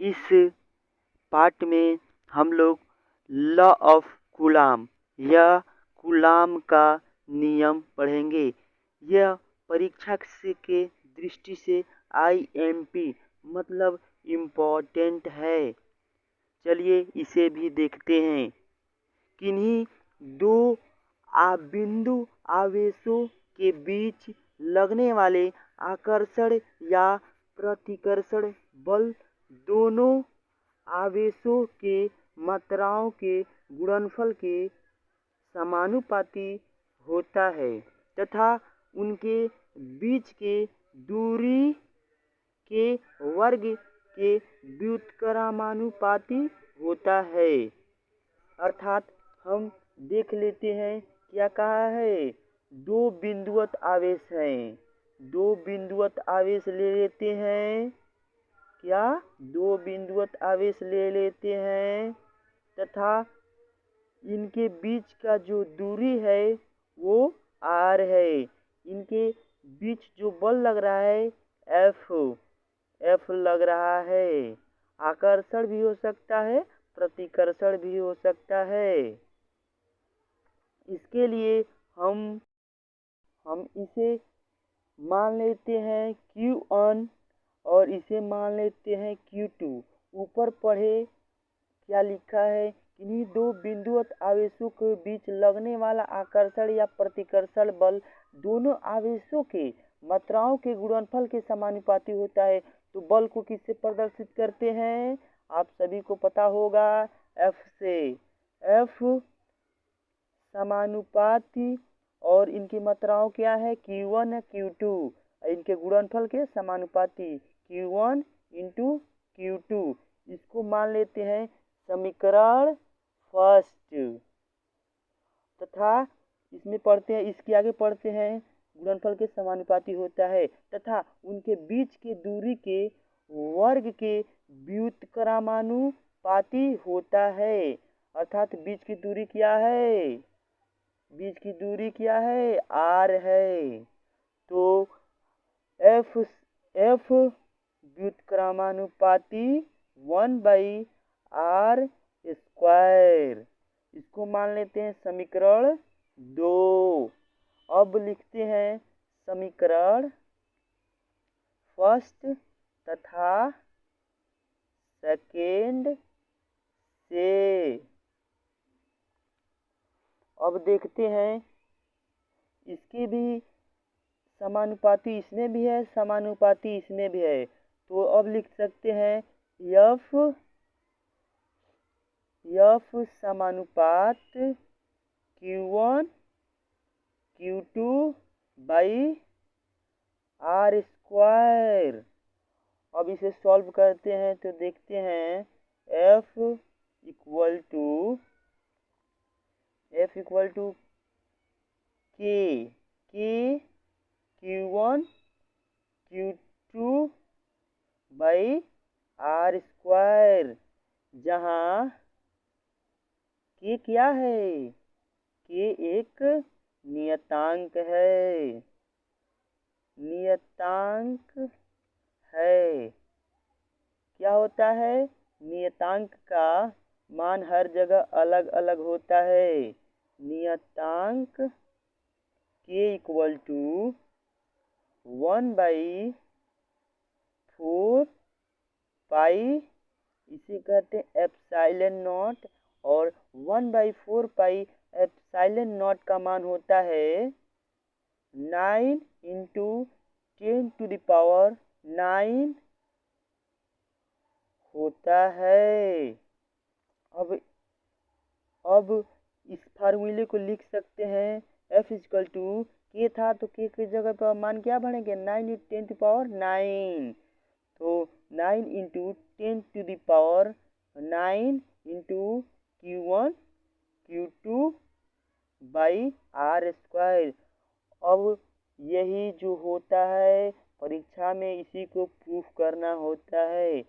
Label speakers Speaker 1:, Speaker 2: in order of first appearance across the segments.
Speaker 1: इस पार्ट में हम लोग लॉ ऑफ कूलाम या कूलाम का नियम पढ़ेंगे। यह परीक्षा के दृष्टि से IMP मतलब इम्पोर्टेंट है। चलिए इसे भी देखते हैं। किन्हीं दो बिंदु आवेशों के बीच लगने वाले आकर्षण या प्रतिकर्षण बल दोनों आवेशों के मात्राओं के गुणनफल के समानुपाती होता है तथा उनके बीच के दूरी के वर्ग के व्युत्क्रमानुपाती होता है। अर्थात हम देख लेते हैं क्या कहा है। दो बिंदुवत आवेश हैं, दो बिंदुवत आवेश ले लेते हैं। क्या दो बिंदुवत आवेश ले लेते हैं तथा इनके बीच का जो दूरी है वो r है। इनके बीच जो बल लग रहा है F लग रहा है। आकर्षण भी हो सकता है, प्रतिकर्षण भी हो सकता है। इसके लिए हम इसे मान लेते हैं Q1 और इसे मान लेते हैं Q2। ऊपर पढ़े क्या लिखा है। इन्हीं दो बिंदुवत आवेशों के बीच लगने वाला आकर्षण या प्रतिकर्षण बल दोनों आवेशों के मात्राओं के गुणनफल के समानुपाती होता है। तो बल को किससे प्रदर्शित करते हैं? आप सभी को पता होगा, F से। F समानुपाती और इनकी मात्राओं क्या है? Q1 है Q2। इनके गुणनफल के समानुपाती Q1 इंटू Q2। इसको मान लेते हैं समीकरण फर्स्ट तथा इसमें पढ़ते हैं, इसके आगे पढ़ते हैं गुणनफल के समानुपाती होता है तथा उनके बीच के दूरी के वर्ग के व्युत्क्रमानुपाती होता है। अर्थात बीच की दूरी क्या है? बीच की दूरी क्या है? r है। तो F व्युत्क्रमानुपाती 1/r स्क्वायर। इसको मान लेते हैं समीकरण 2। अब लिखते हैं समीकरण फर्स्ट तथा सेकेंड से। अब देखते हैं इसकी भी समानुपाती इसमें भी है, समानुपाती इसमें भी है। तो अब लिख सकते हैं F समानुपात Q1 Q2 by r square. अब इसे सॉल्व करते हैं तो देखते हैं F equal to K Q1 Q2 by r square, जहाँ K क्या है? K एक नियतांक है, नियतांक है। क्या होता है? नियतांक का मान हर जगह अलग अलग होता है। नियतांक K इक्वल टू 1/4 पाई, इसे कहते हैं एप्सिलॉन नॉट, और 1/4 पाई एप्सिलॉन नॉट का मान होता है 9 इंटू 10⁹ होता है। अब इस फार्मूले को लिख सकते हैं F इक्वल टू K था तो K की जगह पर मान क्या बढ़ेंगे? 9 इंटू 10⁹। तो 9 into 10⁹ into Q1 Q2 by r square. अब यही जो होता है परीक्षा में, इसी को प्रूफ करना होता है।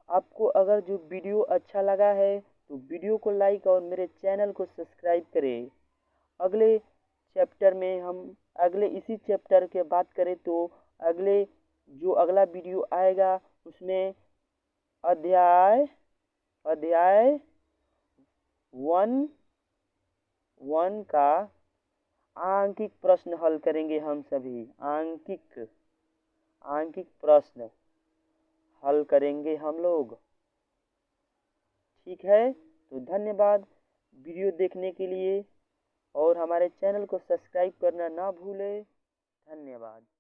Speaker 1: आपको अगर जो वीडियो अच्छा लगा है तो वीडियो को लाइक और मेरे चैनल को सब्सक्राइब करें। अगले चैप्टर में हम इसी चैप्टर के बात करें तो अगला वीडियो आएगा, उसमें अध्याय अध्याय 1 का आंकिक प्रश्न हल करेंगे। हम सभी आंकिक प्रश्न हल करेंगे हम लोग। ठीक है, तो धन्यवाद वीडियो देखने के लिए, और हमारे चैनल को सब्सक्राइब करना ना भूलें। धन्यवाद।